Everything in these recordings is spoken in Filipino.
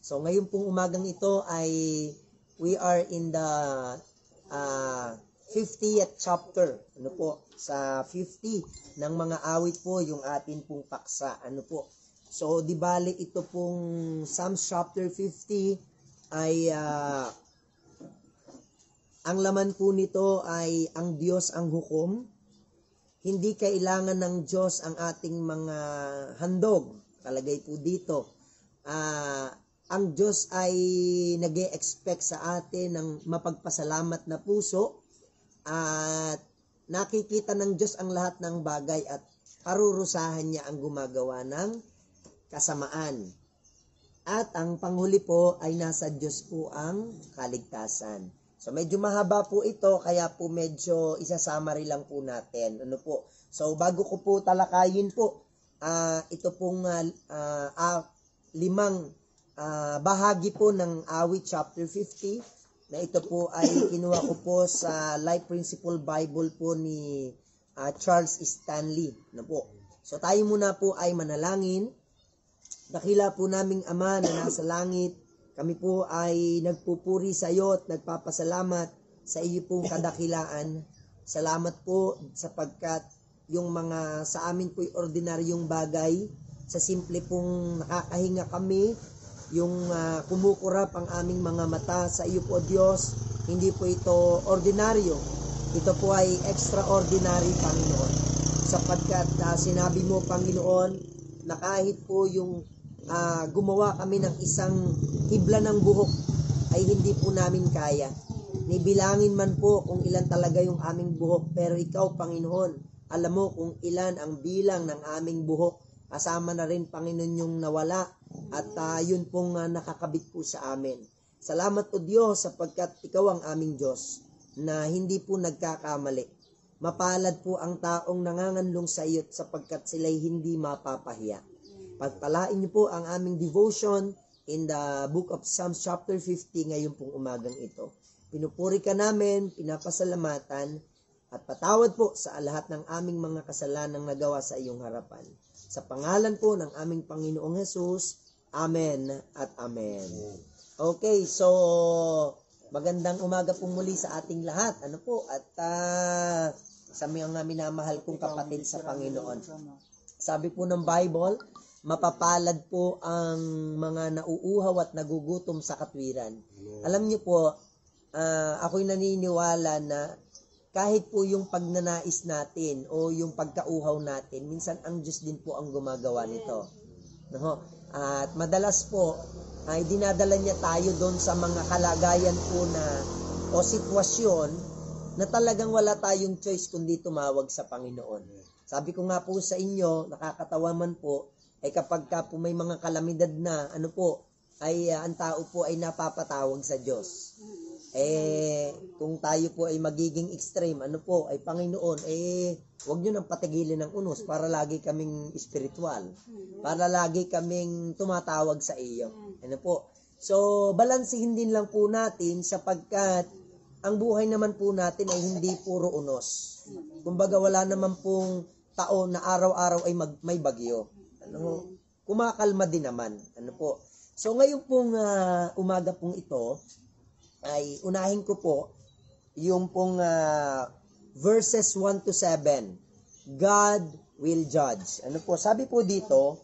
So ngayon pong umagang ito ay we are in the 50th chapter. Ano po? Sa 50 ng mga awit po yung atin pong paksa. Ano po? So di bali ito pong Psalms chapter 50 ay ang laman po nito ay ang Diyos ang hukom. Hindi kailangan ng Diyos ang ating mga handog. Kalagay po dito. Ang Diyos ay nag-e-expect sa atin ng mapagpasalamat na puso at nakikita ng Diyos ang lahat ng bagay at parurusahan niya ang gumagawa ng kasamaan. At ang panghuli po ay nasa Diyos po ang kaligtasan. So medyo mahaba po ito kaya po medyo isa-summary lang po natin. Ano po? So bago ko po talakayin po ito pong limang bahagi po ng awit chapter 50 na ito po ay kinuha ko po sa Life Principle Bible po ni Charles Stanley. Ano po? So tayo muna po ay manalangin. Dakila po naming Ama na nasa langit, kami po ay nagpupuri sa iyo at nagpapasalamat sa iyo pong kadakilaan. Salamat po sapagkat yung mga sa amin po'y ordinaryong bagay, sa simple pong nakakahinga kami, yung kumukurap ang aming mga mata sa iyo po Diyos, hindi po ito ordinaryo. Ito po ay extraordinary, Panginoon. Sapagkat sinabi mo, Panginoon, na kahit po yung gumawa kami ng isang hibla ng buhok ay hindi po namin kaya. Nibilangin man po kung ilan talaga yung aming buhok, pero ikaw, Panginoon, alam mo kung ilan ang bilang ng aming buhok. Kasama na rin, Panginoon, yung nawala at yun pong nakakabit po sa amin. Salamat o Diyos sapagkat ikaw ang aming Diyos na hindi po nagkakamali. Mapalad po ang taong nanganganlong sa iyo sapagkat sila'y hindi mapapahiya. Pagpalain niyo po ang aming devotion in the book of Psalms chapter 50 ngayon pong umagang ito. Pinupuri ka namin, pinapasalamatan, at patawad po sa lahat ng aming mga kasalanang nagawa sa iyong harapan. Sa pangalan po ng aming Panginoong Hesus, Amen at Amen. Okay, so magandang umaga po muli sa ating lahat. Ano po? At sa mga minamahal kong kapatid sa Panginoon. Sabi po ng Bible, mapapalad po ang mga nauuhaw at nagugutom sa katwiran. Alam niyo po, ako'y naniniwala na kahit po yung pagnanais natin o yung pagkauhaw natin, minsan ang Diyos din po ang gumagawa nito. No? At madalas po, ay dinadala niya tayo doon sa mga kalagayan po na o sitwasyon na talagang wala tayong choice kundi tumawag sa Panginoon. Sabi ko nga po sa inyo, nakakatawa man po, ay kapag ka po may mga kalamidad na, ano po, ay ang tao po ay napapatawag sa Diyos. Kung tayo po ay magiging extreme, ano po, ay Panginoon, huwag nyo nang patigilin ng unos para lagi kaming spiritual, para lagi kaming tumatawag sa iyo. Ano po? So, balansihin din lang po natin sapagkat ang buhay naman po natin ay hindi puro unos. Kumbaga wala naman pong taon na araw-araw ay may bagyo. Ano, kumakalma din naman. Ano po? So ngayon pong umaga pong ito ay unahin ko po yung pong verses 1 to 7. God will judge. Ano po? Sabi po dito,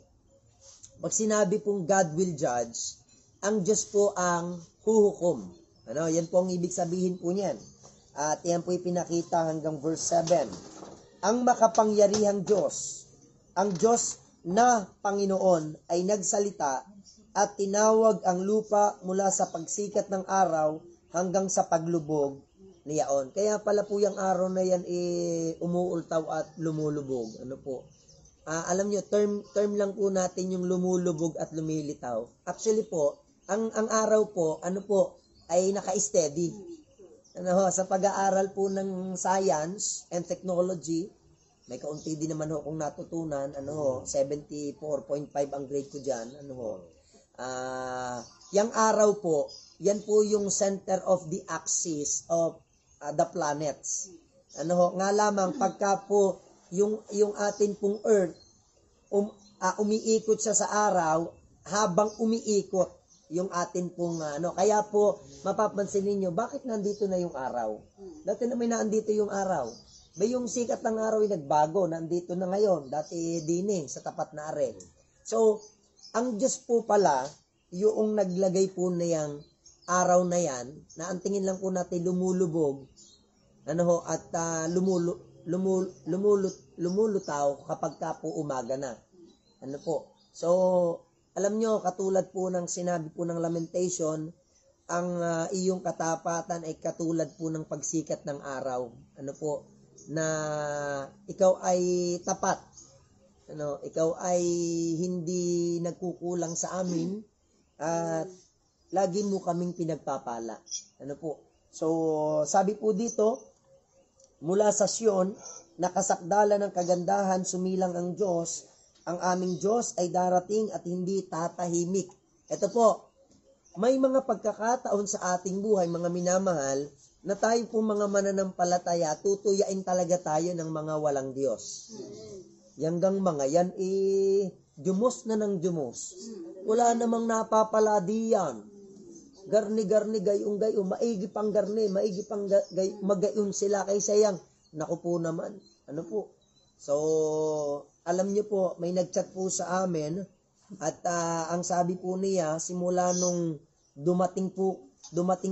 pag sinabi pong God will judge, ang Diyos po ang huhukom. Ano? Yan po ang ibig sabihin po niyan. At yan po ipinakita hanggang verse 7. Ang makapangyarihang Diyos, ang Diyos na Panginoon ay nagsalita at tinawag ang lupa mula sa pagsikat ng araw hanggang sa paglubog niyaon. Kaya pala po yung araw na yan umuultaw at lumulubog. Ano po? Alam nyo, term lang po natin yung lumulubog at lumilitaw. Actually po, ang araw po, ano po, ay naka-steady. Ano, sa pag-aaral po ng science and technology, may kaunti din naman ho kung natutunan, 74.5 ang grade ko dyan, yung araw po, yan po yung center of the axis of the planets. Nga lamang, pagka po, yung atin pong earth, umiikot siya sa araw, habang umiikot, yung atin pong kaya po mapapansin ninyo bakit nandito na yung araw. Dati na may naandito yung araw. Ba yung sikat ng araw ay nagbago, nandito na ngayon. Dati dini sa tapat na are. So, ang Diyos po pala yung naglagay po na yung araw na yan, na ang tingin lang po natin lumulubog at lumulutaw kapag ka po umaga na. So, alam nyo, katulad po ng sinabi po ng Lamentation, ang iyong katapatan ay katulad po ng pagsikat ng araw. Na ikaw ay tapat. Ikaw ay hindi nagkukulang sa amin at lagi mo kaming pinagpapala. So, sabi po dito, mula sa Sion, nakasakdala ng kagandahan, sumilang ang Diyos. Ang aming Diyos ay darating at hindi tatahimik. Ito po, may mga pagkakataon sa ating buhay, mga minamahal, na tayo po mga mananampalataya, tutuyain talaga tayo ng mga walang Diyos. Hanggang mga yan, jumos na ng jumos. Wala namang napapaladi yan. Garni-garni, gayong-gayong, maigi pang garni, maigi pang magayon sila kaysa yang. Naku po naman, So, alam niyo po, may nagchat po sa amin at ang sabi po niya, simula nung dumating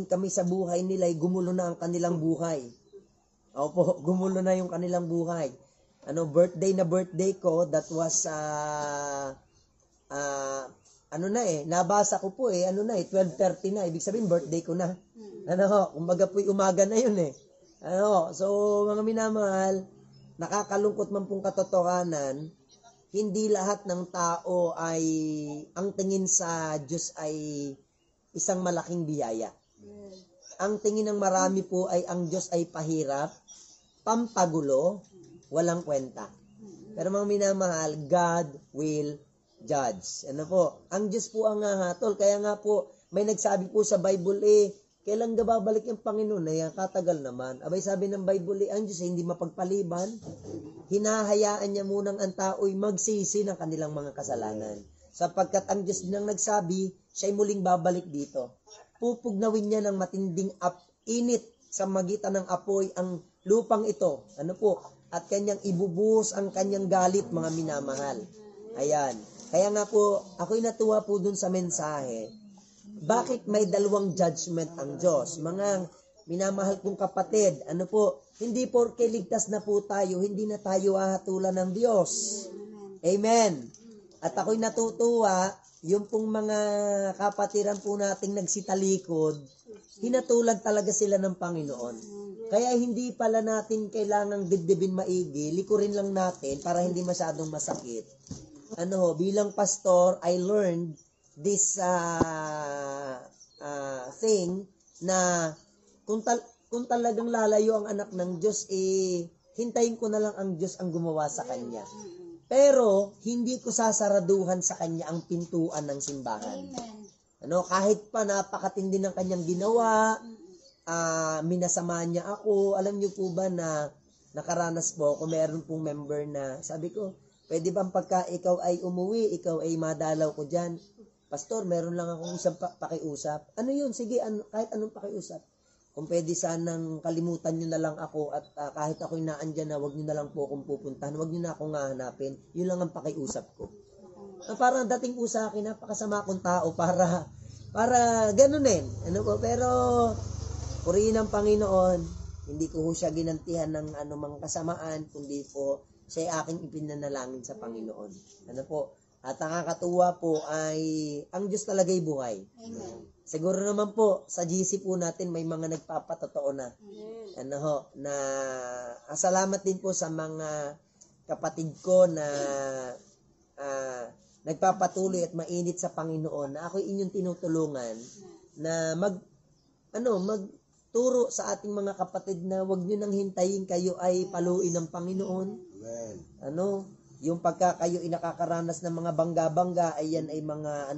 kami sa buhay nila, gumulo na ang kanilang buhay. Opo, gumulo na yung kanilang buhay. Birthday ko, that was, nabasa ko po 12:30 na, ibig sabihin birthday ko na. Kumbaga po umaga na yun So, mga minamahal, nakakalungkot man pong katotohanan, hindi lahat ng tao ay, ang tingin sa Diyos ay isang malaking biyaya. Ang tingin ng marami po ay ang Diyos ay pahirap, pampagulo, walang kwenta. Pero mga minamahal, God will judge. Ang Diyos po ang hahatol. Kaya nga po, may nagsabi po sa Bible, kailan ka babalik yung Panginoon? Katagal naman. Abay sabi ng Bible, ang Diyos hindi mapagpaliban. Hinahayaan niya munang ang tao'y magsisi ng kanilang mga kasalanan. Sapagkat ang Diyos din ang nagsabi, siya'y muling babalik dito. Pupugnawin niya ng matinding init sa magitan ng apoy ang lupang ito. At kanyang ibubuhos ang kanyang galit, mga minamahal. Ayan. Kaya nga po, ako'y natuwa po dun sa mensahe. Bakit may dalawang judgment ang Diyos? Mga minamahal kong kapatid, hindi porke ligtas na po tayo, hindi na tayo hahatulan ng Diyos. Amen. At ako'y natutuwa, yung pong mga kapatiran po nating nagsitalikod, hinatulan talaga sila ng Panginoon. Kaya hindi pala natin kailangang dibdibin maigi, likurin lang natin para hindi masyadong masakit. Bilang pastor, I learned this thing na kung talagang lalayo ang anak ng Diyos, hintayin ko na lang ang Diyos ang gumawa sa kanya. Pero, hindi ko sasaraduhan sa kanya ang pintuan ng simbahan. Kahit pa napakatindi ng kanyang ginawa, minasama niya ako. Alam niyo po ba na nakaranas po ako, meron pong member na, sabi ko, pwede bang pagka ikaw ay umuwi, ikaw ay madalaw ko dyan? Pastor, meron lang akong isang pakiusap. Ano yun? Sige, kahit anong pakiusap. Kung pwede sanang kalimutan nyo na lang ako at kahit ako'y naandyan na, wag nyo na lang po akong pupuntahan, wag nyo na akong hahanapin. Yun lang ang pakiusap ko. Parang dating po sa akin, napakasama akong tao para ganunin. Pero, purihin ang Panginoon, hindi ko siya ginantihan ng anumang kasamaan, kundi po, siya aking ipinanalangin sa Panginoon. At nakakatuwa po ay, ang Diyos talaga'y buhay. Amen. Siguro naman po, sa GC po natin may mga nagpapatotoo na. Na salamat din po sa mga kapatid ko na nagpapatuloy at mainit sa Panginoon na ako'y inyong tinutulungan na magturo sa ating mga kapatid na wag nyo nang hintayin kayo ay paluin ng Panginoon. Amen. Yung pagka kayo nakakaranas ng mga bangga-bangga, ay yan ay mga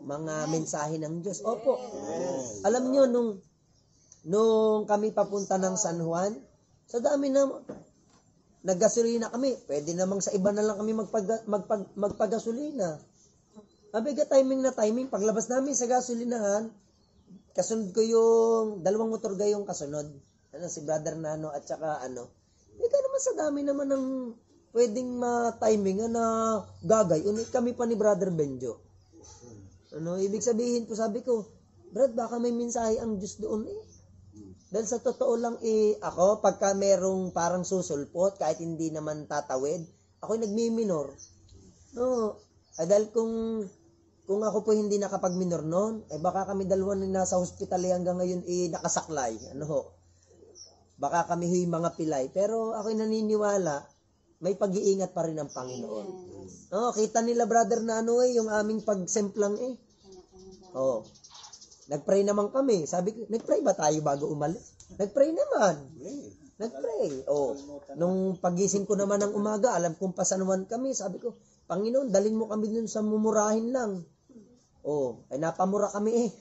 mga mensahe ng Diyos. Opo. Yes. Alam nyo, nung kami papunta ng San Juan, sa dami na, naggasolina kami. Pwede namang sa iba na lang kami magpagasolina. Abiga timing na timing. Paglabas namin sa gasolinahan, kasunod ko yung dalawang motor gayong kasunod. Si Brother Nano at saka Ika naman sa dami naman ng pwedeng ma-timing na gagay. Unit kami pa ni Brother Benjo. Ibig sabihin po, sabi ko, Brad, baka may mensahe ang Diyos doon Dahil sa totoo lang ako, pagka merong parang susulpot, kahit hindi naman tatawid, ako'y nagmi-minor. Dahil kung ako po hindi nakapag-minor noon, baka kami dalawa na nasa hospital hanggang ngayon nakasaklay. Baka kami mga pilay. Pero ako'y naniniwala, may pag-iingat pa rin ang Panginoon. Kita nila Brother na yung aming pagsemplang Nag-pray naman kami. Sabi ko, nag-pray ba tayo bago umalis? Nag-pray naman. Nag-pray. Nung pagising ko naman ng umaga, alam kong pasanuan kami. Sabi ko, Panginoon, dalhin mo kami dun sa mumurahin lang. Napamura kami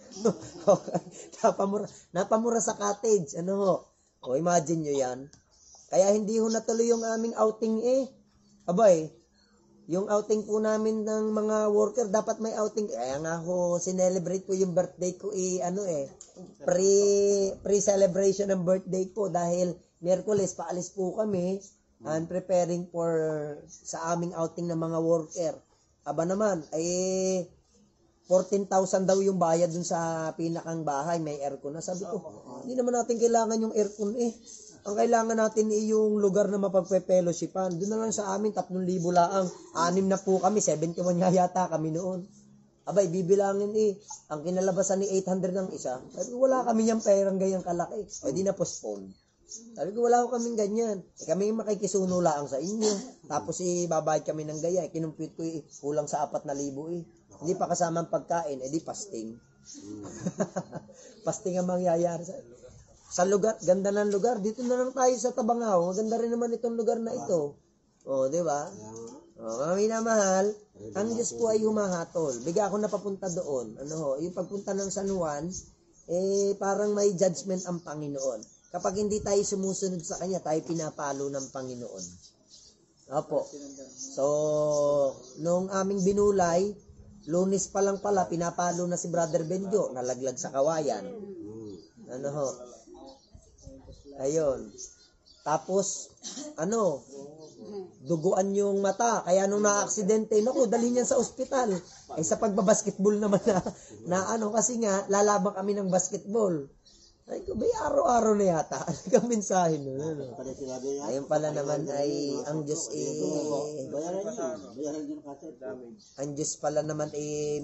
Napamura sa cottage. Imagine nyo yan. Kaya hindi ho natuloy yung aming outing yung outing po namin ng mga worker, dapat may outing. Kaya nga ho, sinelebrate po yung birthday ko pre-celebration ng birthday ko dahil Miyerkules paalis po kami and preparing for sa aming outing ng mga worker. Aba naman, 14,000 daw yung bayad dun sa pinakang bahay, may aircon na. Sabi ko, hindi naman natin kailangan yung aircon Ang kailangan natin yung lugar na mapagpe-fellowshipan. Doon na lang sa amin, 3,000 laang. 6 na po kami, 71 yata kami noon. Abay, bibilangin Ang kinalabasan ni 800 ng isa. Sabi ko, wala kami yung perang gayang kalaki. Di na postpone. Sabi ko, wala ko kaming ganyan. Kami makikisuno lang sa inyo. Tapos babayad kami ng gaya. Kinumpute ko kulang sa 4,000 Hindi pa kasama ang pagkain. Di fasting. Fasting ang mangyayari sa lugar, ganda ng lugar. Dito na lang tayo sa Tabangao. Maganda rin naman itong lugar na ito. Di ba? Mga minamahal, ang Diyos po ay humahatol. Bigla ako napapunta doon. Yung pagpunta ng San Juan, parang may judgment ang Panginoon. Kapag hindi tayo sumusunod sa Kanya, tayo pinapalo ng Panginoon. Opo. So, nung aming binulay, Lunes pa lang pala, pinapalo na si Brother Benjo, nalaglag sa kawayan. Ayun. Tapos, duguan yung mata. Kaya nung na-aksidente, dalhin yan sa ospital. Sa pagbabasketball naman kasi nga, lalaban kami ng basketball. Ay, bay araw-araw na yata. Ano kang mensahe nun? Ayun pala naman ay, ang Diyos ang Diyos pala naman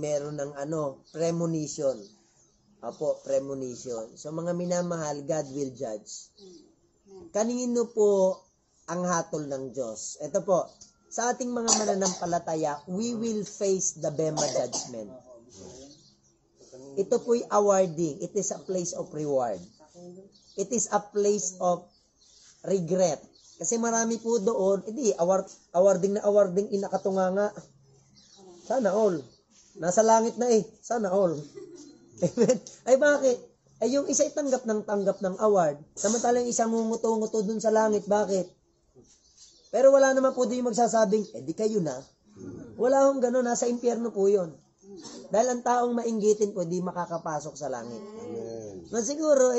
meron ng premonition. Premonition. So mga minamahal, God will judge. Kanino po ang hatol ng Diyos? Ito po, sa ating mga mananampalataya, we will face the Bema judgment. Ito po'y awarding. It is a place of reward. It is a place of regret. Kasi marami po doon, awarding na awarding inakatunganga. Sana all. Nasa langit na Sana all. Amen. Ay bakit? Yung isa tanggap ng award. Samantalang isang nguto-nguto dun sa langit. Bakit? Pero wala naman po din yung magsasabing, di kayo na. Wala hong gano'n. Nasa impyerno po yun. Dahil ang taong mainggitin po, di makakapasok sa langit. Amen. Siguro,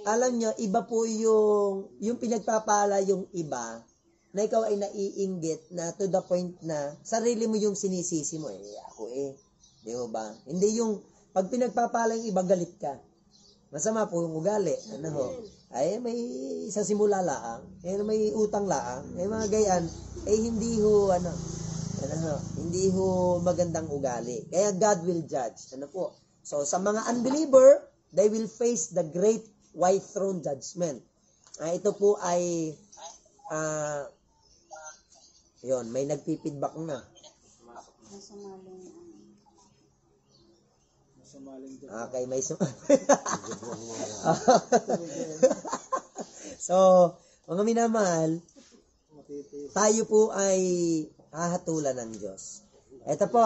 alam nyo, iba po yung pinagpapala yung iba, na ikaw ay naiinggit na to the point na sarili mo yung sinisisi mo. Ako Di ba? Hindi yung, pag pinagpapala yung iba, galit ka. Masama po yung ugali. Ay, may sa simula laang, may utang laang, mga gayan, hindi ho magandang ugali. Kaya God will judge. So, sa mga unbeliever, they will face the great white throne judgment. Ito po ay, may nagpipidback na. Okay, may So, mga minamahal, tayo po ay hahatulan ng Diyos. Ito po,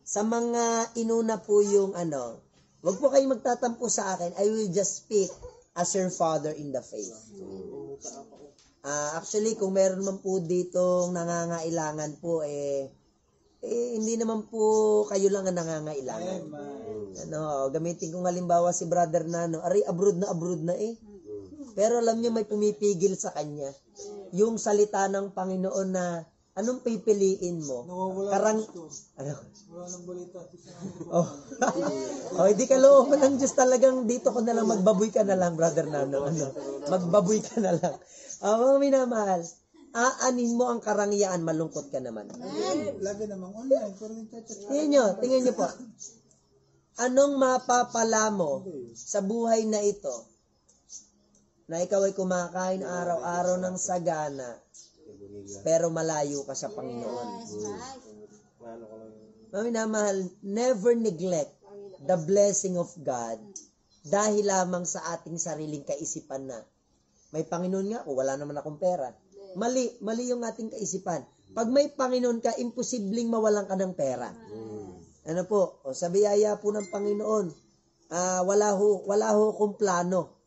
sa mga inuna po yung wag po kayong magtatampo sa akin, I will just speak as your father in the faith. Actually, kung meron man po dito nangangailangan po, hindi naman po kayo lang ang nangangailangan. Gamitin kong halimbawa si Brother Nano, abroad na eh. Pero alam niyo may pumipigil sa kanya. Yung salita ng Panginoon na anong pipiliin mo? Wala nang balita. Hindi ka looban ng Diyos talagang dito ko na lang magbaboy ka na lang, Brother Nano. Magbaboy ka na lang. Mga minamahal, aanin mo ang karangyaan, malungkot ka naman. Lagi namang online. Tingnan nyo po. Anong mapapala mo sa buhay na ito na ikaw ay kumakain araw-araw ng sagana pero malayo ka sa Panginoon? Minamahal, never neglect the blessing of God dahil lamang sa ating sariling kaisipan na may Panginoon nga ako, wala naman akong pera. Mali yung ating kaisipan. Pag may Panginoon ka, imposibleng mawalan ka ng pera. Ano po? Sa biyaya po ng Panginoon, wala ho kung plano.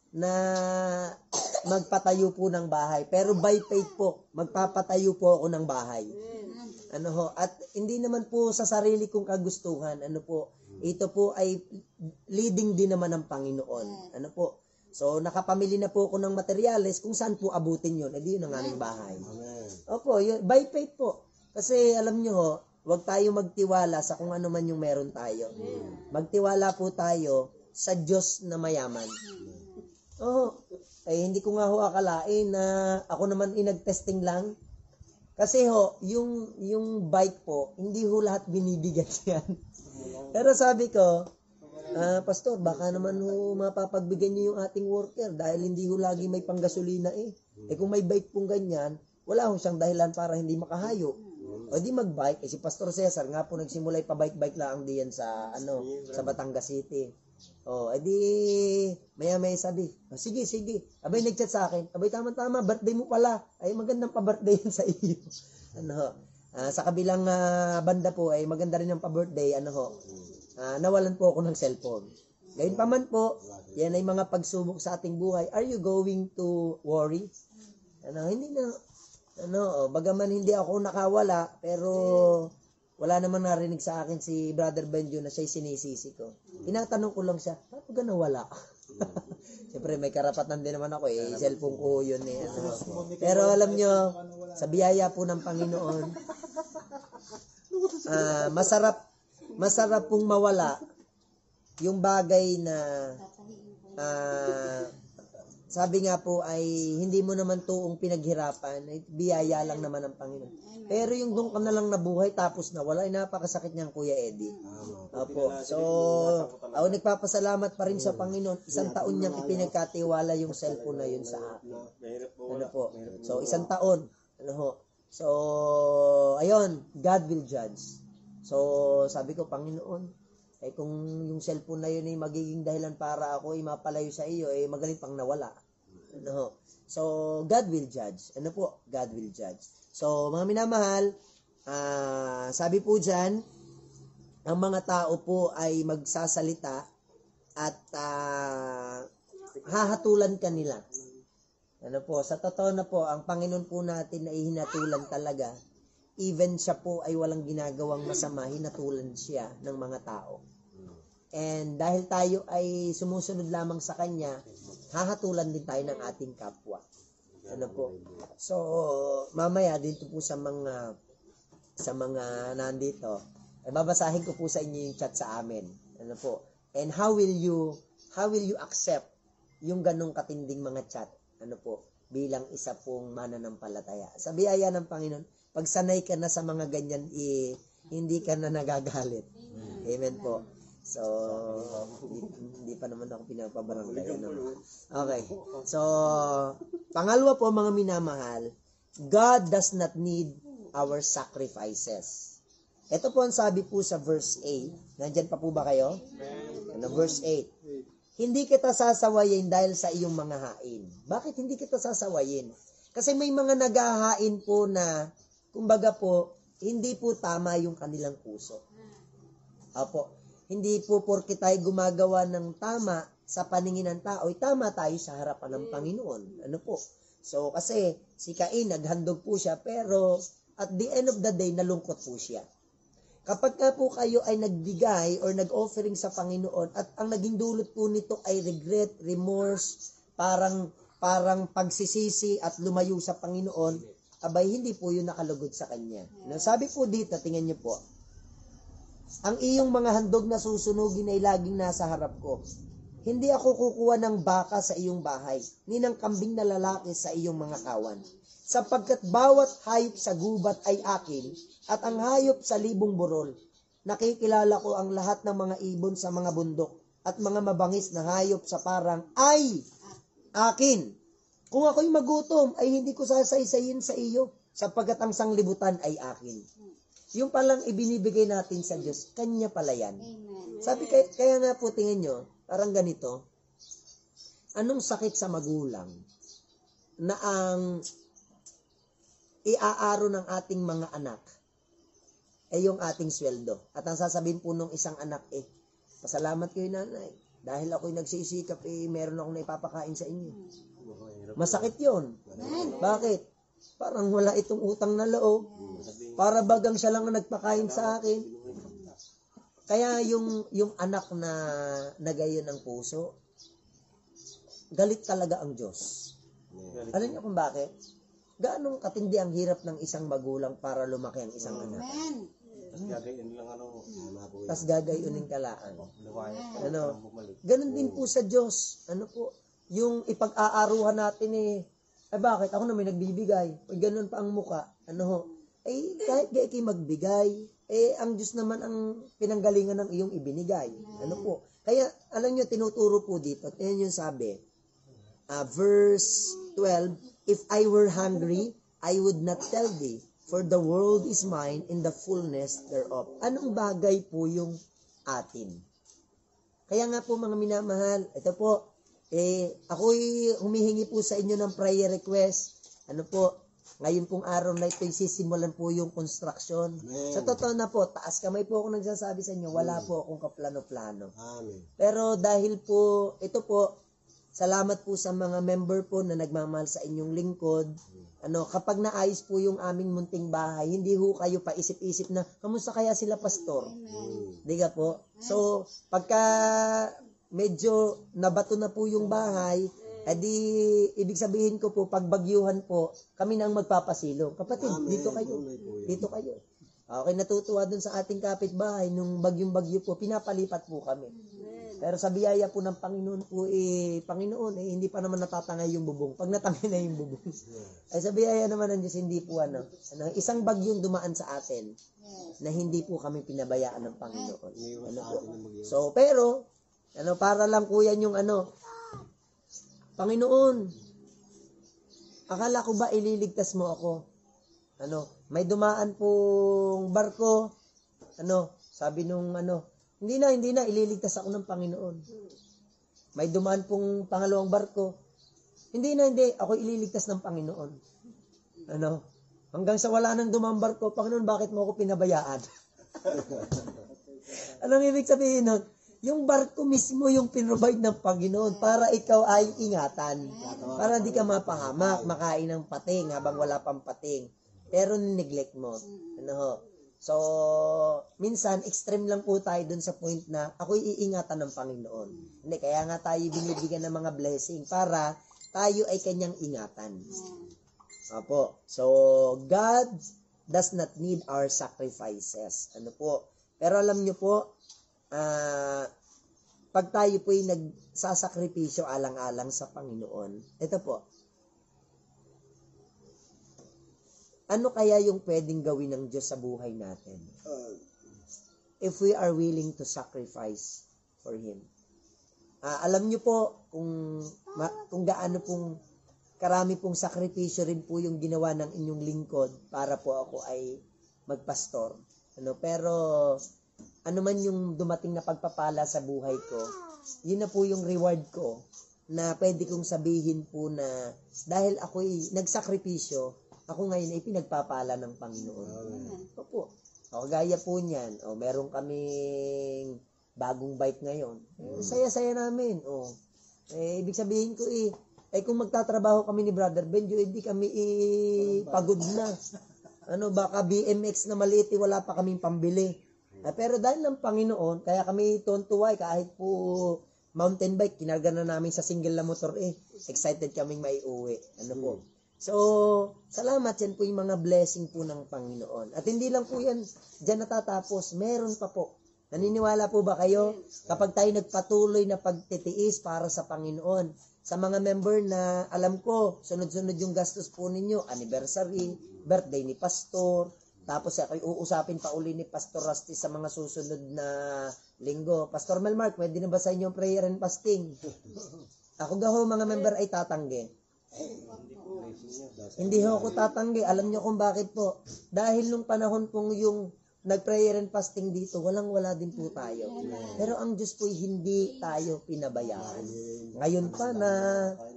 Na magpatayo po ng bahay. Pero by faith po, magpapatayo po ako ng bahay. At hindi naman po sa sarili kong kagustuhan. Ito po ay leading din naman ng Panginoon. So, nakapamili na po ako ng materyales kung saan po abutin yun. Yun ang aming bahay. Opo, yun, by faith po. Kasi alam nyo huwag tayo magtiwala sa kung ano man yung meron tayo. Magtiwala po tayo sa Diyos na mayaman. Hindi ko nga akalain na ako naman nag-testing lang. Kasi yung bike po, hindi lahat binibigyan yan. Pero sabi ko, Pastor, baka naman mapapagbigyan niyo yung ating worker dahil hindi lagi may panggasolina eh. Kung may bike pong ganyan, wala siyang dahilan para hindi makahayo. O di mag-bike. Si Pastor Cesar nga po nagsimula pa-bike-bike lang diyan sa Batangas City. Maya-maya sabi, sige. Abay nag-chat sa akin. Abay tama-tama, birthday mo pala. Ay magandang pa-birthday yan sa iyo. Sa kabilang banda po ay maganda rin ang pa-birthday. Nawalan po ako ng cellphone. Gayun pa man po, yan ay mga pagsubok sa ating buhay. Are you going to worry? Hindi na. Bagaman hindi ako nakawala, pero wala namang narinig sa akin si Brother Benjo na siya'y sinisisi ko. Tinatanong ko lang siya, paano ka nawala? Siyempre, may karapatan din naman ako cellphone ko yun Pero alam nyo, sa biyaya po ng Panginoon, masarap pong mawala yung bagay na sabi nga po ay hindi mo naman tuong pinaghirapan, ay biyaya lang naman ng Panginoon. Pero yung doon ka na lang nabuhay tapos nawala, ay napakasakit niyan, Kuya Eddie. Opo. So, ako nagpapasalamat pa rin sa Panginoon. 1 taon niyang ipinagkatiwala yung cellphone na yun sa akin. So, 1 taon. So, ayun, God will judge. So, sabi ko, Panginoon, kung yung cellphone na yun ay magiging dahilan para ako ay mapalayo sa iyo, magaling pang nawala. So, God will judge. God will judge. So, mga minamahal, sabi po dyan, ang mga tao po ay magsasalita at hahatulan ka nila. Sa totoo na po, ang Panginoon po natin ay hinatulan talaga. Even siya po ay walang ginagawang masama, hinatulan siya ng mga tao. And dahil tayo ay sumusunod lamang sa Kanya, hahatulan din tayo ng ating kapwa. So, mamaya dito po sa mga nandito, babasahin ko po sa inyo yung chat sa amin. And how will you accept yung ganong katinding mga chat? Bilang isa pong mananampalataya. Sa biyaya ng Panginoon, pag sanay ka na sa mga ganyan, hindi ka na nagagalit. Amen po. So, hindi pa naman ako pinapabarangay. Okay. So, pangalawa po mga minamahal, God does not need our sacrifices. Ito po ang sabi po sa verse 8. Nandyan pa po ba kayo? Verse 8. Hindi kita sasawayin dahil sa iyong mga hain. Bakit hindi kita sasawayin? Kasi may mga naghahain po na, kumbaga po, hindi po tama yung kanilang puso. Hindi po porke tayo gumagawa ng tama sa paningin ng tao, tama tayo sa harapan ng Panginoon. So, kasi si Cain, naghandog po siya, pero at the end of the day, nalungkot po siya. Kapag ka po kayo ay nagbigay or nag-offering sa Panginoon at ang naging dulot po nito ay regret, remorse, parang pagsisisi at lumayo sa Panginoon, abay hindi po yun nakalugod sa Kanya. Sabi po dito, tingnan niyo po, ang iyong mga handog na susunugin ay laging nasa harap ko. Hindi ako kukuha ng baka sa iyong bahay, ni ng kambing na lalaki sa iyong mga kawan. Sapagkat bawat hayop sa gubat ay akin, at ang hayop sa libong burol. Nakikilala ko ang lahat ng mga ibon sa mga bundok, at mga mabangis na hayop sa parang ay akin. Kung ako'y magutom, ay hindi ko sasaysayin sa iyo, sapagkat ang sanglibutan ay akin. Yung palang ibinibigay natin sa Diyos, Kanya pala yan. Sabi, kaya nga po tingin nyo, parang ganito, anong sakit sa magulang na ang iaaro ng ating mga anak ay yung ating sweldo. At ang sasabihin po nung isang anak, pasalamat kayo nanay. Dahil ako'y nagsisikap, meron akong naipapakain sa inyo. Masakit yun. Bakit? Parang wala itong utang na loob. Para bagang siya lang ang nagpakain sa akin. Kaya yung anak na nagayon ng puso, galit talaga ang Diyos. Alam niyo kung bakit? Gaanong katindi ang hirap ng isang magulang para lumaki ang isang anak. Tas gagayunin kalaan. Ganun din po sa Diyos. Ano po? Yung ipag-aaruhan natin bakit? Ako na may nagbibigay. Ganun pa ang muka. Kahit gaya magbigay, ang Diyos naman ang pinanggalingan ng iyong ibinigay. Ano po? Kaya, alam nyo, tinuturo po dito. Yan yung sabi. Verse 12, if I were hungry, I would not tell thee, for the world is mine in the fullness thereof. Anong bagay po yung atin? Kaya nga po mga minamahal, ito po, ako'y humihingi po sa inyo ng prayer request. Ano po, ngayon pong araw na ito, sisimulan po yung construction. Amen. Sa totoo na po, taas kamay po ako nagsasabi sa inyo, wala po akong kaplano-plano. Amen. Pero dahil po, ito po, salamat po sa mga member po na nagmamahal sa inyong lingkod. Kapag naayos po yung aming munting bahay, hindi ho kayo pa isip-isip na, kamusta kaya sila pastor? Di ka po? So, pagka medyo nabato na po yung bahay, ibig sabihin ko po, pag bagyuhan po, kami na ang magpapasilong. Kapatid, amen. Dito kayo. Okay, natutuwa dun sa ating kapitbahay, nung bagyong-bagyo po, pinapalipat po kami. Pero sa biyaya po ng Panginoon po, Panginoon, hindi pa naman natatangay yung bubong. Pag natangay na yung bubong, ay sa biyaya naman ng Diyos, hindi po isang bagyong dumaan sa atin, na hindi po kami pinabayaan ng Panginoon. So, pero, para lang po yan yung Panginoon, akala ko ba ililigtas mo ako? May dumaan pong barko, sabi nung hindi na, ililigtas ako ng Panginoon. May dumaan pong pangalawang barko, hindi, ako ililigtas ng Panginoon. Hanggang sa wala nang dumaan barko, Panginoon, bakit mo ako pinabayaan? Anong ibig sabihin nun? Yung barko mismo yung pinrovide ng Panginoon para ikaw ay ingatan. Para di ka mapahamak, makain ng pating habang wala pang pating. Pero neglect mo. So, minsan, extreme lang po tayo dun sa point na ako'y iingatan ng Panginoon. Hindi, kaya nga tayo binibigyan ng mga blessing para tayo ay kanyang ingatan. Opo. So, God does not need our sacrifices. Pero alam nyo po, pag tayo po'y nagsasakripisyo alang-alang sa Panginoon, ito po, ano kaya yung pwedeng gawin ng Diyos sa buhay natin? If we are willing to sacrifice for Him. Alam nyo po kung gaano pong karami pong sakripisyo rin po yung ginawa ng inyong lingkod para po ako ay magpastor. Pero ano man yung dumating na pagpapala sa buhay ko, yun na po yung reward ko na pwede kong sabihin po na dahil ako'y nagsakripisyo, ako ngayon ay pinagpapala ng Panginoon. Opo. Gaya po niyan. Meron kaming bagong bike ngayon. Saya-saya namin. Ibig sabihin ko kung magtatrabaho kami ni Brother Benjo, hindi kami pagod na. Baka BMX na maliit, wala pa kaming pambili. Pero dahil ng Panginoon, kaya kami tuntuway kahit po mountain bike, kinarga na namin sa single na motor Excited kaming maiuwi. Po. So, salamat, yan po yung mga blessing po ng Panginoon. At hindi lang po yan dyan natatapos, meron pa po. Naniniwala po ba kayo kapag tayo nagpatuloy na pagtitiis para sa Panginoon? Sa mga member na alam ko, sunod-sunod yung gastos po ninyo, anniversary, birthday ni Pastor, tapos ako'y uusapin pa uli ni Pastor Rusty sa mga susunod na linggo. Pastor Melmark, pwede na ba sa inyo prayer and fasting? Ako gaho mga member ay tatanggi. Hindi ho ako tatanggi. Alam nyo kung bakit po. Dahil nung panahon pong yung nag-prayer and fasting dito, walang-wala din po tayo. Pero ang Diyos po'y hindi tayo pinabayaan. Ngayon pa na,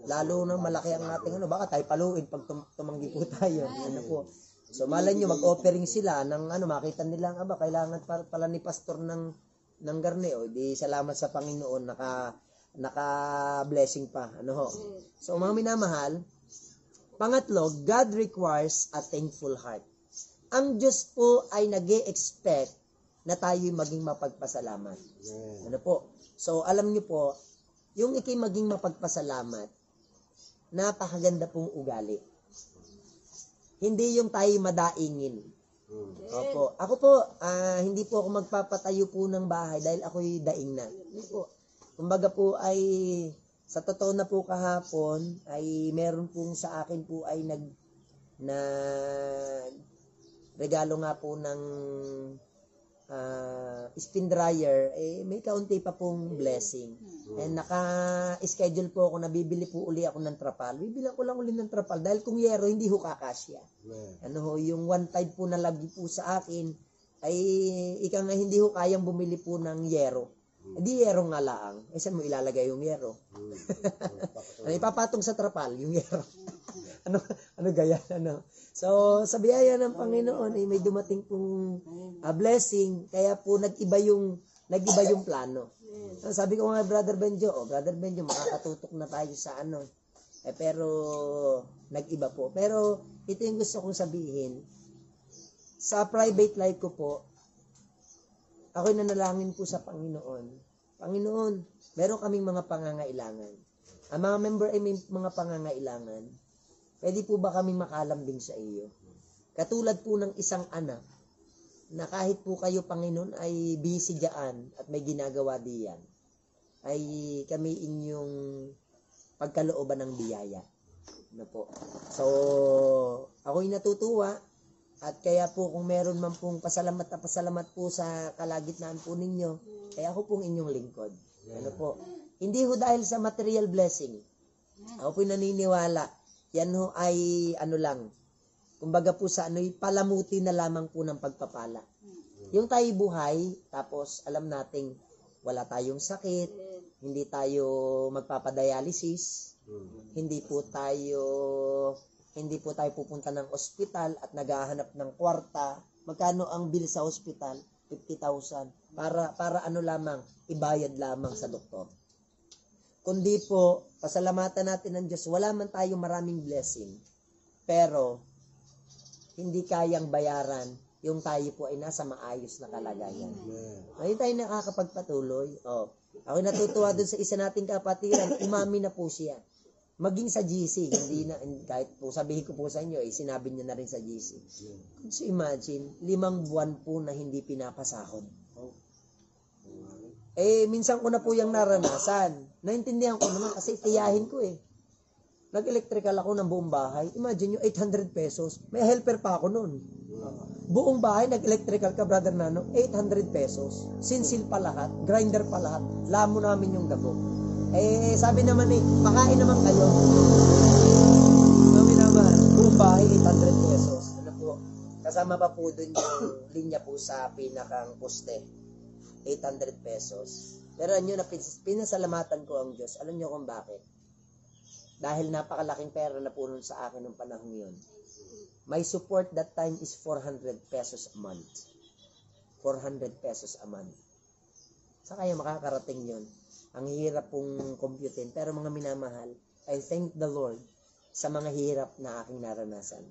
lalo na malaki ang ating baka tayo paluin pag tumanggi po tayo. Po. So, malay nyo, mag-offering sila ng makita nila, kailangan pala ni pastor ng garne. Di salamat sa Panginoon, naka-blessing pa. So, mga minamahal, pangatlo, God requires a thankful heart. Ang Diyos po ay nag-e-expect na tayo'y maging mapagpasalamat. Po? So, alam niyo po, yung ikay maging mapagpasalamat, napakaganda pong ugali. Hindi yung tayo madaingin. Opo. Ako po, hindi po ako magpapatayo po ng bahay dahil ako'y daing na. Hindi po. Kumbaga po ay, sa totoo na po kahapon, ay meron pong sa akin po ay regalo nga po ng spin dryer, may kaunti pa pong blessing. And naka-schedule po ako na bibili po uli ako ng trapal. Bibili ko lang uli ng trapal dahil kung yero, hindi ho kakasya. Yung 1.5 po na lagi po sa akin, ay nga hindi ho kayang bumili po ng yero. Di yero nga laang. Saan mo ilalagay yung yero? Ipapatong sa trapal, yung yero. Gaya? So, sa biyaya ng Panginoon, may dumating pong blessing, kaya po nag-iba yung plano. Sabi ko nga, Brother Benjo, makakatutok na tayo sa pero, nag-iba po. Pero, ito yung gusto kong sabihin. Sa private life ko po, ako'y nanalangin po sa Panginoon. Panginoon, meron kaming mga pangangailangan. Ang mga member ay may mga pangangailangan. Pwede po ba kaming makalambing sa iyo? Katulad po ng isang anak, na kahit po kayo, Panginoon, ay busy dyan at may ginagawa diyan, ay kami inyong pagkalooban ng biyaya. Po. So, ako'y natutuwa at kaya po kung meron man pong pasalamat po sa kalagitnaan po ninyo, kaya ako pong inyong lingkod. Po. Hindi ho dahil sa material blessing. Ako po'y naniniwala. Yan ho ay lang. Kumbaga po sa palamuti na lamang po ng pagpapala. Yung tayo buhay, tapos alam nating wala tayong sakit, hindi tayo magpapadialysis, hindi po tayo pupunta ng ospital at naghahanap ng kwarta. Magkano ang bill sa ospital? 50,000. Para lamang, ibayad lamang sa doktor. Kundi po, pasalamatan natin ng Diyos, wala man tayo maraming blessing, pero hindi kayang bayaran yung tayo po ay nasa maayos na kalagayan. Ngayon tayo nakakapagpatuloy. Ako natutuwa dun sa isa nating kapatiran, umami na po siya. Maging sa GC, hindi na, kahit po sabihin ko po sa inyo, sinabi niya na rin sa GC. So imagine, 5 buwan po na hindi pinapasahod. Minsan ko na po yung naranasan. Naintindihan ko naman kasi tiyahin ko Nag-electrical ako ng buong bahay. Imagine nyo, 800 pesos. May helper pa ako noon. Buong bahay, nag-electrical ka, Brother Nano, 800 pesos. Sinsil pa lahat, grinder pa lahat. Lamo namin yung gabo. Sabi naman pakain naman kayo. Sabi naman, buong bahay, 800 pesos. Po? Kasama pa po dun yung linya po sa pinakang poste. 800 pesos. Pero ano na pinasalamatan ko ang Diyos. Alam niyo kung bakit? Dahil napakalaking pera na po nun sa akin nung panahon yun. My support that time is 400 pesos a month. 400 pesos a month. Saan kaya makakarating yun? Ang hirap pong computin. Pero mga minamahal, I thank the Lord sa mga hirap na aking naranasan.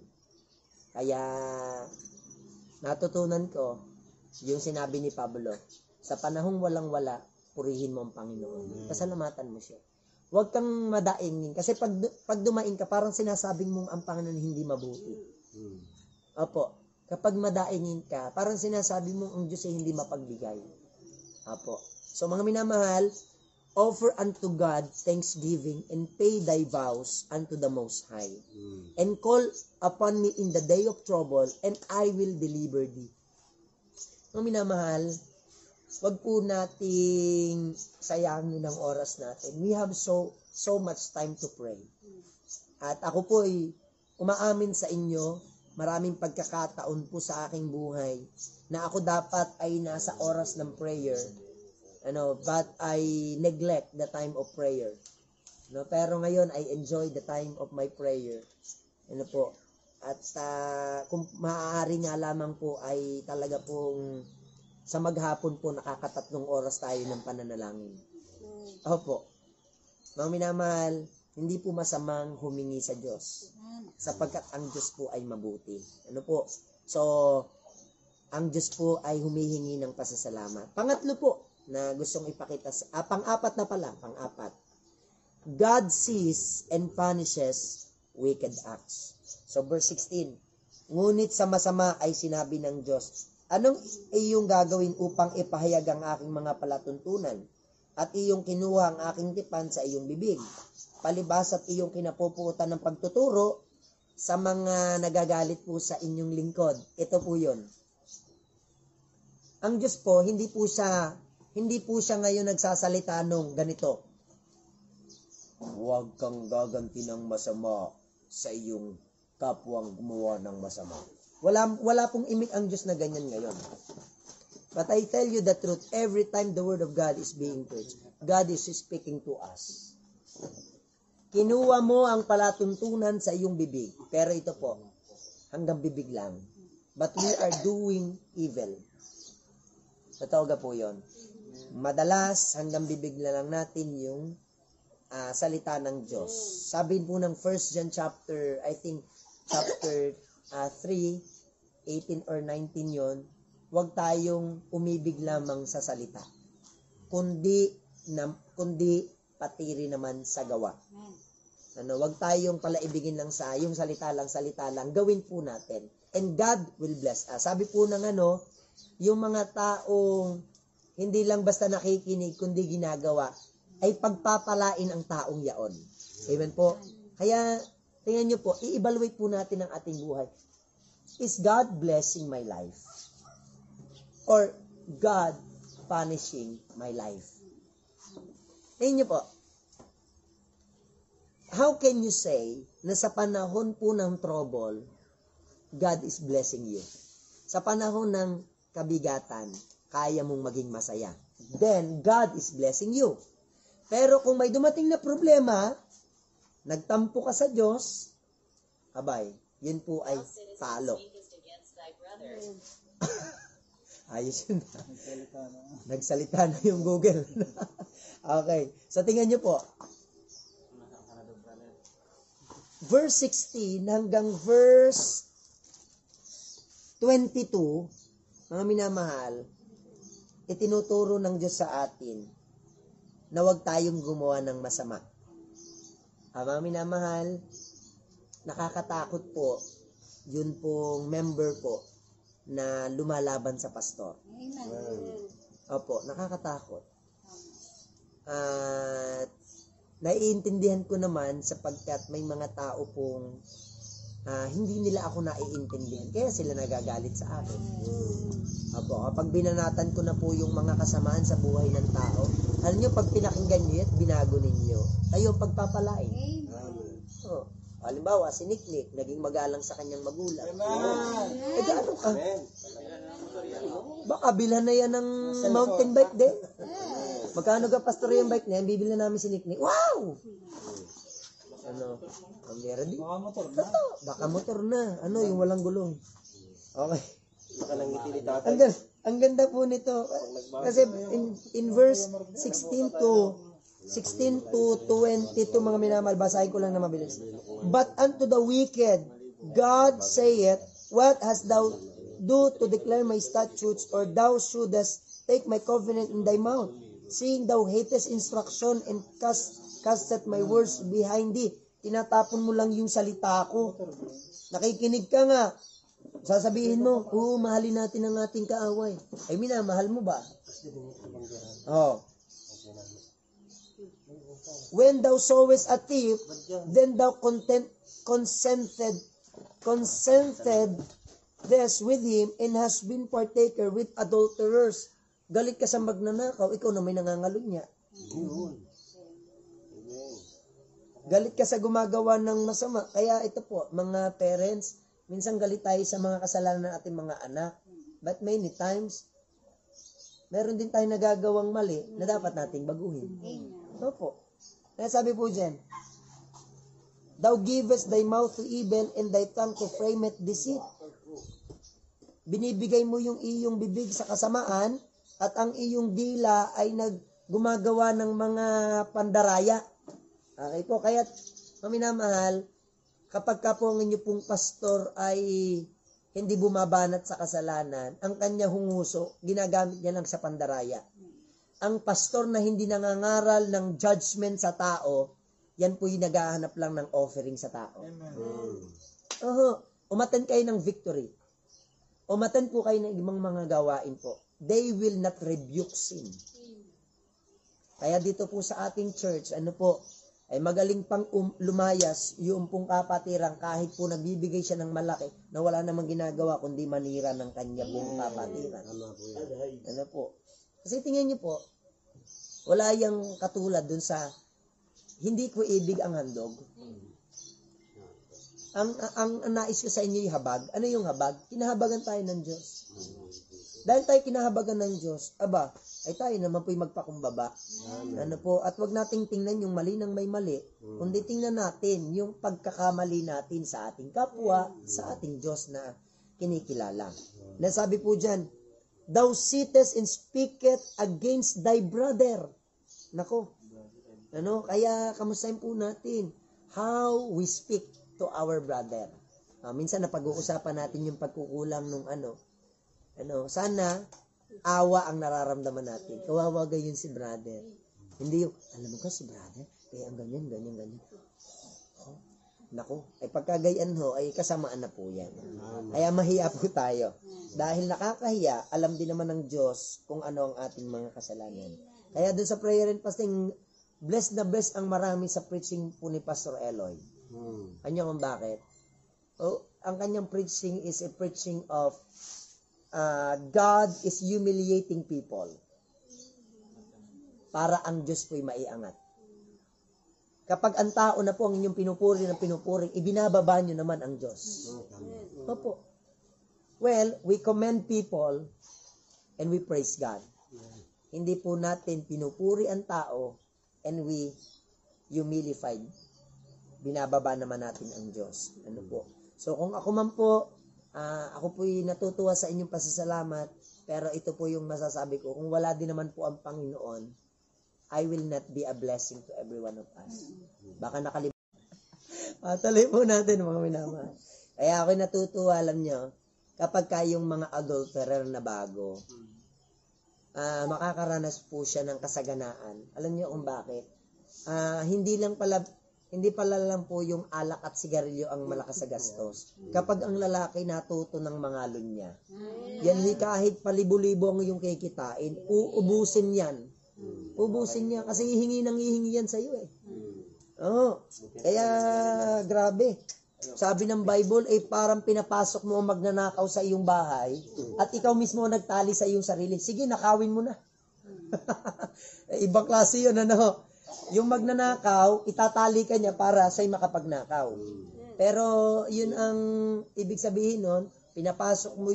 Kaya, natutunan ko, yung sinabi ni Pablo, sa panahong walang-wala, purihin mo ang Panginoon. Pasalamatan mo siya. Huwag kang madaingin. Kasi pag dumaing ka, parang sinasabing mong ang Panginoon hindi mabuti. Opo. Kapag madaingin ka, parang sinasabi mong ang Diyos ay hindi mapagbigay. Opo. So mga minamahal, offer unto God thanksgiving and pay thy vows unto the Most High. And call upon me in the day of trouble, and I will deliver thee. Mga minamahal, wag po nating sayangin ang oras natin. We have so much time to pray. At ako po ay umaamin sa inyo, maraming pagkakataon po sa aking buhay na ako dapat ay nasa oras ng prayer. But I neglect the time of prayer. Pero ngayon, I enjoy the time of my prayer. Po. At kung maaari nga lamang po ay talaga pong sa maghapon po nakakatatlong oras tayo ng pananalangin. Opo. Mga minamahal, hindi po masamang humingi sa Diyos. Sapagkat ang Diyos po ay mabuti. So, ang Diyos po ay humihingi ng pasasalamat. Pangatlo po, na gustong ipakita, pang-apat na pala, pang-apat. God sees and punishes wicked acts. So, verse 16, ngunit sa masama ay sinabi ng Diyos, anong iyong gagawin upang ipahayag ang aking mga palatuntunan? At iyong kinuha ang aking tipan sa iyong bibig. Palibas at iyong kinapuputan ng pagtuturo sa mga nagagalit po sa inyong lingkod. Ito po yun. Ang Diyos po, hindi po siya ngayon nagsasalita nung ganito. Huwag kang gaganti ng masama sa iyong kapwang gumawa ng masama. Wala pong imik ang Diyos na ganyan ngayon. But I tell you the truth, every time the word of God is being preached, God is speaking to us. Kinuha mo ang palatuntunan sa iyong bibig. Pero ito po, hanggang bibig lang. But we are doing evil. Totoo ga po yun. Madalas, hanggang bibig lang natin yung salita ng Diyos. Sabi po ng 1 John chapter 3, 18 or 19 yon, huwag tayong umibig lamang sa salita, kundi pati rin naman sa gawa. Huwag tayong palaibigin lang sa yung salita lang, gawin po natin. And God will bless us. Sabi po ng yung mga taong hindi lang basta nakikinig, kundi ginagawa, ay pagpapalain ang taong yaon. Amen po. Kaya, tingnan nyo po, i-evaluate po natin ang ating buhay. Is God blessing my life? Or God punishing my life? Tingnan nyo po, how can you say na sa panahon po ng trouble, God is blessing you? Sa panahon ng kabigatan, kaya mong maging masaya. Then, God is blessing you. Pero kung may dumating na problema, nagtampo ka sa Diyos, abay, yun po ay talo. Ayos yun. Nagsalita na yung Google. Okay. So, tingnan nyo po. Verse 16 hanggang verse 22, mga minamahal, itinuturo ng Diyos sa atin na huwag tayong gumawa ng masama. Mga minamahal, nakakatakot po yun pong member po na lumalaban sa pastor. Opo, nakakatakot. At naiintindihan ko naman sapagkat may mga tao pong hindi nila ako naiintindihan. Kaya sila nagagalit sa akin. Opo, kapag binanatan ko na po yung mga kasamaan sa buhay ng tao, alam nyo, pag pinakinggan nyo at binago ninyo, kayo ang pagpapalain. Oh, halimbawa, si Nick, naging magalang sa kanyang magulang. Eh, gaano ka? Baka bilhan na yan ng mountain bike din. Magkano ka, pastor, yung bike na yan? Bibili na namin si Nick. Wow! Ang meron din. Baka motor na. Yung walang gulong. Okay. Ang ganda po nito. Kasi in verse 16 to 22, mga minamahal, basahin ko lang na mabilis. But unto the wicked, God saith, What hast thou do to declare my statutes, or thou shouldest take my covenant in thy mouth, seeing thou hatest instruction and casteth my words behind thee. Tinatapon mo lang yung salita ko. Nakikinig ka nga. Sasabihin mo, mahalin natin ang ating kaaway. Ay, minamahal mo ba? Oh. When thou sawest a thief, then thou consented this with him, and has been partaker with adulterers. Galit ka sa magnanakaw, ikaw na may nangangalo niya. Galit ka sa gumagawa ng masama. Kaya ito po, mga parents, minsan galit tayo sa mga kasalanan ng ating mga anak. But many times, meron din tayo nagagawang mali na dapat nating baguhin. Opo. Kaya sabi po dyan, thou givest thy mouth to evil, and thy tongue to frameth deceit. Binibigay mo yung iyong bibig sa kasamaan, at ang iyong dila ay gumagawa ng mga pandaraya. Okay po, kaya maminamahal, kapag ka po ang inyo pong pastor ay hindi bumabanat sa kasalanan, ang kanya hunguso, ginagamit niya lang sa pandaraya. Ang pastor na hindi nangangaral ng judgment sa tao, yan po yung naghahanap lang ng offering sa tao. Umaten kayo ng victory. Umaten po kayo ng ibang mga gawain po. They will not rebuke sin. Kaya dito po sa ating church, ay magaling pang lumayas yung pong kapatiran kahit po nagbibigay siya ng malaki na wala namang ginagawa kundi manira ng kanya pong kapatiran. Ano po? Kasi tingnan niyo po, wala yung katulad dun sa hindi ko ibig ang handog. Ang nais ko sa inyo yung habag. Ano yung habag? Kinahabagan tayo ng Diyos. Dahil tayo kinahabagan ng Diyos, ay tayo naman po'y magpakumbaba. Ano po? At wag nating tingnan yung mali ng may mali, kundi tingnan natin yung pagkakamali natin sa ating kapwa, sa ating Diyos na kinikilala. Nasabi po dyan, thou sittest and speaketh against thy brother. Nako. Kaya kamustahin po natin how we speak to our brother. Minsan napag-uusapan natin yung pagkukulang nung sana awa ang nararamdaman natin. Kawawa gayon si brother. Hindi yung, alam mo ka si brother, kaya ang ganyan. Nako, ay pagkagayan ay kasamaan na po yan. Kaya mahiya po tayo. Dahil nakakahiya, alam din naman ng Diyos kung ano ang ating mga kasalanan. Kaya dun sa prayer and fasting, blessed na blessed ang marami sa preaching po ni Pastor Eloy. Kanya kung bakit? Ang kanyang preaching is a preaching of God is humiliating people para ang Diyos po'y maiangat. Kapag ang tao na po ang inyong pinupuri, ibinababa nyo naman ang Diyos. Opo. Well, we commend people and we praise God. Hindi po natin pinupuri ang tao and we humilified. Binababa naman natin ang Diyos. Ano po? So kung ako man po, ako po'y natutuwa sa inyong pasasalamat, pero ito po yung masasabi ko, kung wala din naman po ang Panginoon, I will not be a blessing to every one of us. Baka nakalimutan. Patuloy po natin mga minamahal. Kaya ako'y natutuwa, alam nyo, kapag kayong mga adulterer na bago, makakaranas po siya ng kasaganaan. Alam nyo kung bakit? Hindi pala lang po yung alak at sigarilyo ang malakas sa gastos. Kapag ang lalaki natuto ng mangalon niya, yan kahit palibo-libo ang yung kikitain, uubusin yan. Ubusin niya kasi hihingi yan sa iyo Kaya grabe. Sabi ng Bible, parang pinapasok mo ang magnanakaw sa iyong bahay at ikaw mismo nagtali sa iyong sarili. Sige, nakawin mo na. Ibang klase yun, Yung magnanakaw, itatali ka niya para sa'y makapagnakaw. Pero yun ang ibig sabihin nun, pinapasok mo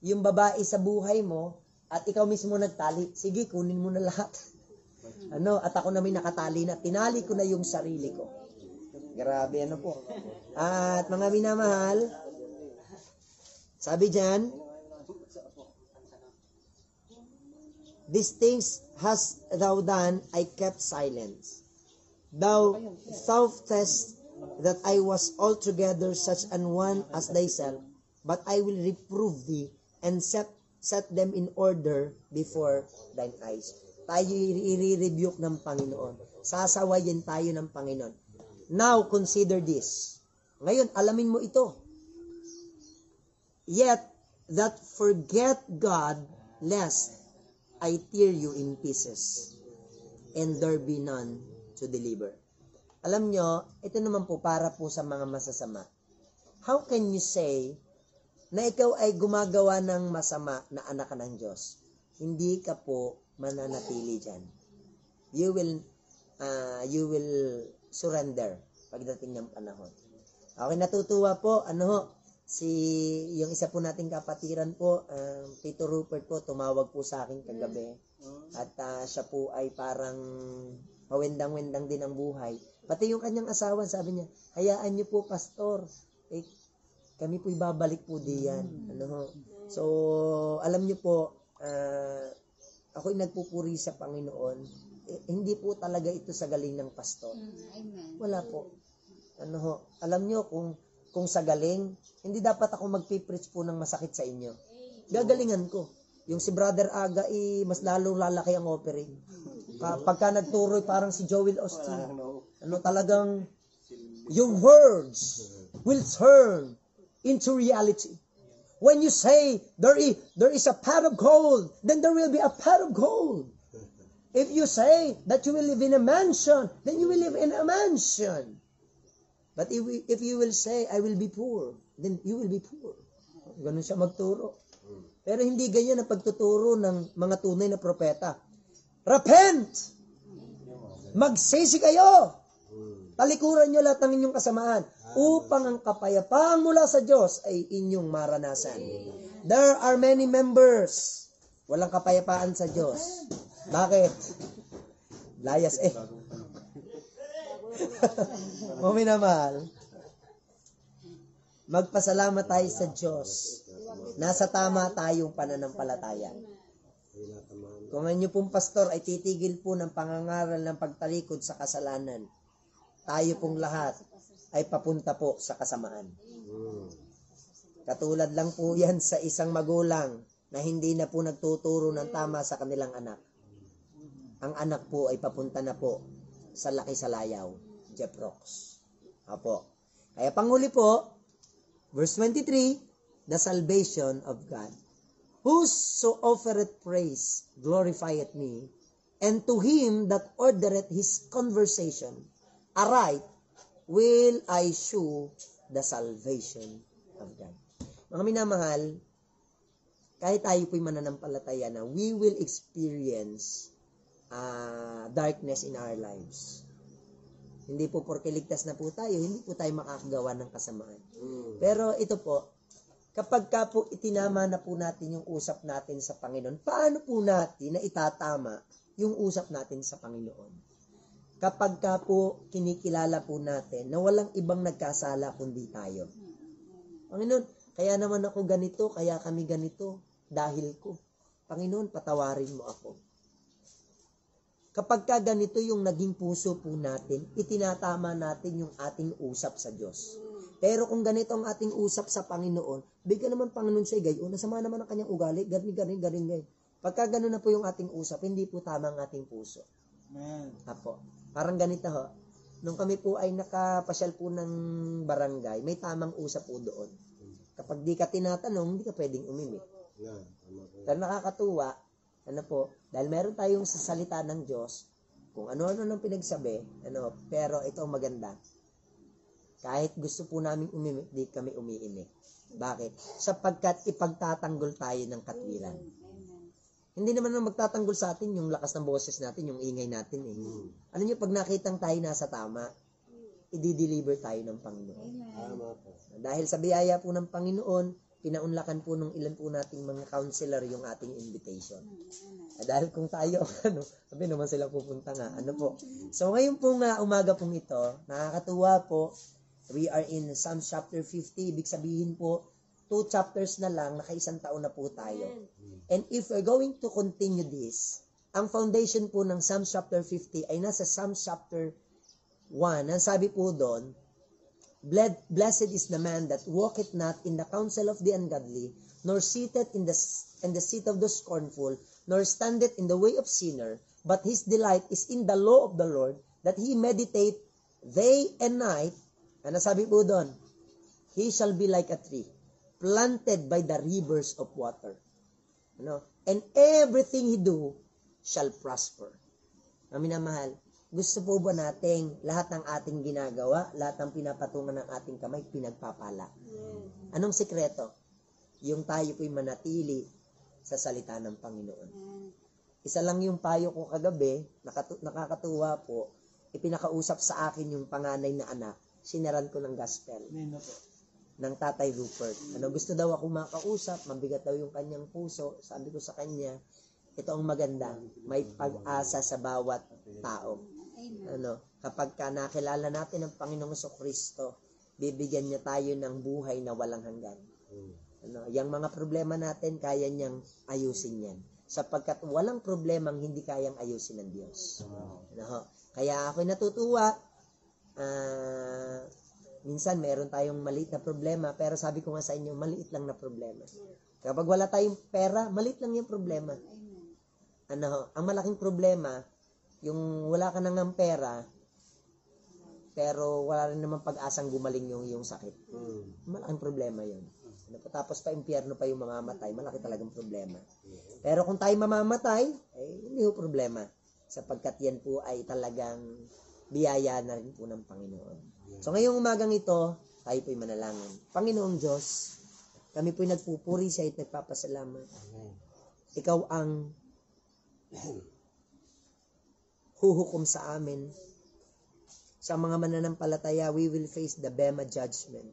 yung babae sa buhay mo at ikaw mismo nagtali. Sige, kunin mo na lahat. At ako na may nakatali na. Tinali ko na yung sarili ko. Grabe, po. At mga minamahal, sabi dyan, these things hast thou done, I kept silence. Thou thoughtest that I was altogether such an one as thyself, but I will reprove thee, and set them in order before thine eyes. Tayo i-rebuke ng Panginoon. Sasawayin tayo ng Panginoon. Now, consider this. Ngayon, alamin mo ito. Yet, that forget God, lest I tear you in pieces, and there be none to deliver. Alam nyo, ito naman po para po sa mga masasama. How can you say na ikaw ay gumagawa ng masama na anak ka ng Diyos? Hindi ka po mananatili dyan. You will surrender pagdating ng panahon. Okay, natutuwa po, yung isa po nating kapatiran po, Tito Rupert po, tumawag po sa akin kagabi. At siya po ay parang mawendang-wendang din ang buhay. Pati yung kanyang asawa, sabi niya, hayaan niyo po, Pastor. Kami po ibabalik po diyan. So, alam niyo po, ako'y nagpupuri sa Panginoon. Hindi po talaga ito sa galing ng pastor. Wala po. Alam niyo kung sa galing, hindi dapat ako magpipreach po ng masakit sa inyo. Gagalingan ko. Yung si Brother Aga, mas lalo lalaki ang offering. Pagka nagturo, parang si Joel Osteen. Talagang, your words will turn into reality. When you say, there is a pot of gold, then there will be a pot of gold. If you say that you will live in a mansion, then you will live in a mansion. But if you will say, I will be poor, then you will be poor. Ganun siya magturo. Pero hindi ganyan ang pagtuturo ng mga tunay na propeta. Repent! Magsisi kayo! Talikuran nyo lahat ng inyong kasamaan upang ang kapayapaan mula sa Diyos ay inyong maranasan. There are many members. Walang kapayapaan sa Diyos. Bakit? Layas Mami na mahal, magpasalamat tayo sa Diyos. Nasa tama tayong pananampalataya. Kung ang inyo pong pastor ay titigil po ng pangangaral ng pagtalikod sa kasalanan, tayo pong lahat ay papunta po sa kasamaan. Katulad lang po yan sa isang magulang na hindi na po nagtuturo ng tama sa kanilang anak. Ang anak po ay papunta na po sa laki sa layaw. Jeff Rocks. Apo. Kaya panghuli po, verse 23, the salvation of God. Whoso offereth praise, glorifieth me, and to him that ordereth his conversation aright, will I shew the salvation of God. Mga minamahal, kahit tayo po'y mananampalataya na, we will experience darkness in our lives. Hindi po porke ligtas na po tayo, hindi po tayo makakagawa ng kasamaan. Pero ito po, kapag ka po itinama na po natin yung usap natin sa Panginoon, paano po natin na itatama yung usap natin sa Panginoon? Kapag ka po kinikilala po natin na walang ibang nagkasala kundi tayo. Panginoon, kaya naman ako ganito, kaya kami ganito, dahil ko. Panginoon, patawarin mo ako. Kapag ka ganito yung naging puso po natin, itinatama natin yung ating usap sa Diyos. Pero kung ganito ang ating usap sa Panginoon, bigyan naman Panginoon siya gayon, nasama naman ang kanyang ugali, garing. Pagka gano'n na po yung ating usap, hindi po tama ang ating puso. Amen. Apo. Parang ganito ho. Nung kami po ay nakapasyal po ng barangay, may tamang usap po doon. Kapag di ka tinatanong, hindi ka pwedeng umimik. Pero nakakatuwa, dahil meron tayong sasalita ng Diyos, kung ano-ano nang pinagsabi, pero ito ang maganda. Kahit gusto po namin umimik, di kami umiimik. Bakit? Sapagkat ipagtatanggol tayo ng katwiran. Hindi naman nang magtatanggol sa atin yung lakas ng boses natin, yung ingay natin. Alam niyo, pag nakitang tayo nasa tama, i-deliver tayo ng Panginoon. Dahil sa biyaya po ng Panginoon, pinaunlakan po nung ilan po nating mga counselor yung ating invitation. Dahil kung tayo, sabi naman sila pupunta nga, So ngayon po nga, umaga pong ito, nakakatuwa po, we are in Psalms chapter 50, ibig sabihin po, 2 chapters na lang, nakaisang taon na po tayo. And if we're going to continue this, ang foundation po ng Psalms chapter 50 ay nasa Psalms chapter 1. Ang sabi po doon, Blessed is the man that walketh not in the counsel of the ungodly, nor sitteth in the seat of the scornful, nor standeth in the way of sinner, but his delight is in the law of the Lord, that he meditate day and night. Ano sabi po doon? He shall be like a tree, planted by the rivers of water. And everything he do shall prosper. Minamahal, gusto po ba nating lahat ng ating ginagawa, lahat ng pinapatungan ng ating kamay, pinagpapala? Anong sikreto? Yung tayo po'y manatili sa salita ng Panginoon. Isa lang yung payo ko kagabi, nakakatuwa po, ipinakausap sa akin yung panganay na anak, sinaran ko ng gospel ng Tatay Rupert. Gusto daw ako makausap, mabigat daw yung kanyang puso. Sabi ko sa kanya, ito ang maganda, may pag-asa sa bawat tao. Kapag nakilala natin ang Panginoong Kristo, bibigyan niya tayo ng buhay na walang hanggan. Yung mga problema natin, kaya niyang ayusin yan. Sapagkat walang problemang hindi kayang ayusin ng Diyos. Kaya ako'y natutuwa. Minsan, meron tayong maliit na problema, pero sabi ko nga sa inyo, maliit lang na problema. Kapag wala tayong pera, maliit lang yung problema. Ang malaking problema, yung wala ka nang pera, pero wala rin naman pag-asang gumaling yung sakit. Malaking problema yun. Tapos pa impyerno pa yung mamamatay, malaki talagang problema. Pero kung tayo mamamatay, hindi ho problema. Sapagkat yan po ay talagang biyaya na rin po ng Panginoon. So ngayong umagang ito, tayo po'y manalangin. Panginoong Diyos, kami po'y nagpupuri sa iyo at nagpapasalamat. Ikaw ang huhukom sa amin. Sa mga mananampalataya, we will face the Bema judgment.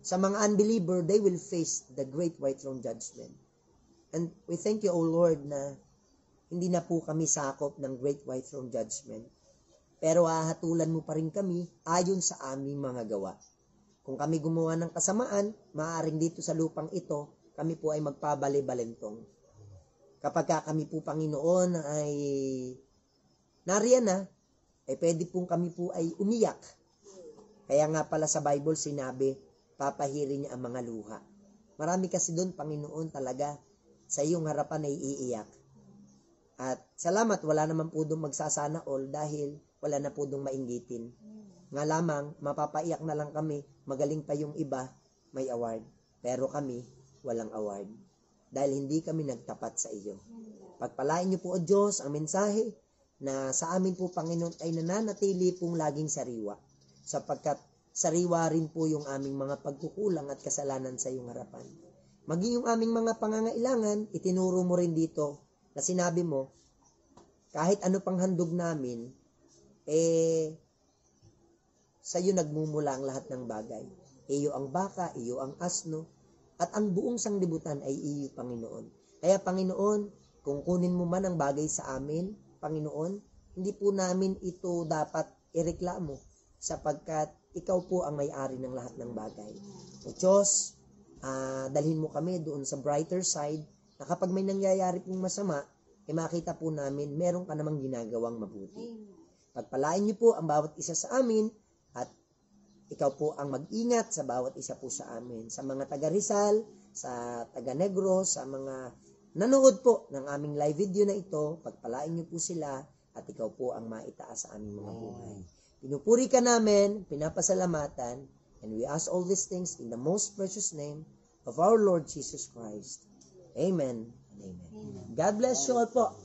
Sa mga unbeliever, they will face the great white throne judgment. And we thank you, O Lord, na hindi na po kami sakop ng great white throne judgment. Pero hahatulan mo pa rin kami ayon sa aming mga gawa. Kung kami gumawa ng kasamaan, maaaring dito sa lupang ito, kami po ay magpabali-balentong. Kapag kami po, Panginoon, ay nariyan na, pwede pong kami po ay umiyak. Kaya nga pala sa Bible sinabi, papahirin niya ang mga luha. Marami kasi doon, Panginoon, talaga sa iyong harapan ay iiyak. At salamat, wala naman po doon magsasana all dahil wala na po doon mainggitin. Nga lamang, mapapaiyak na lang kami, magaling pa yung iba, may award. Pero kami, walang award. Dahil hindi kami nagtapat sa iyo. Pagpalain niyo po, O Diyos, ang mensahe na sa amin po, Panginoon, ay nananatili pong laging sariwa. Sapagkat sariwa rin po yung aming mga pagkukulang at kasalanan sa iyong harapan. Maging yung aming mga pangangailangan, itinuro mo rin dito na sinabi mo, kahit ano pang handog namin, sa iyo nagmumula ang lahat ng bagay. Iyo ang baka, iyo ang asno, at ang buong sanglibutan ay iyo, Panginoon. Kaya, Panginoon, kung kunin mo man ang bagay sa amin, Panginoon, hindi po namin ito dapat ireklamo, sapagkat ikaw po ang may-ari ng lahat ng bagay. O Diyos, dalhin mo kami doon sa brighter side, na kapag may nangyayari pong masama, makita po namin, meron ka namang ginagawang mabuti. Pagpalain niyo po ang bawat isa sa amin, at ikaw po ang mag-ingat sa bawat isa po sa amin. Sa mga taga Rizal, sa taga Negros, sa mga nanood po ng aming live video na ito, pagpalain niyo po sila, at ikaw po ang maitaas sa aming mga buhay. Pinupuri ka namin, pinapasalamatan, and we ask all these things in the most precious name of our Lord Jesus Christ. Amen and amen. God bless you all po.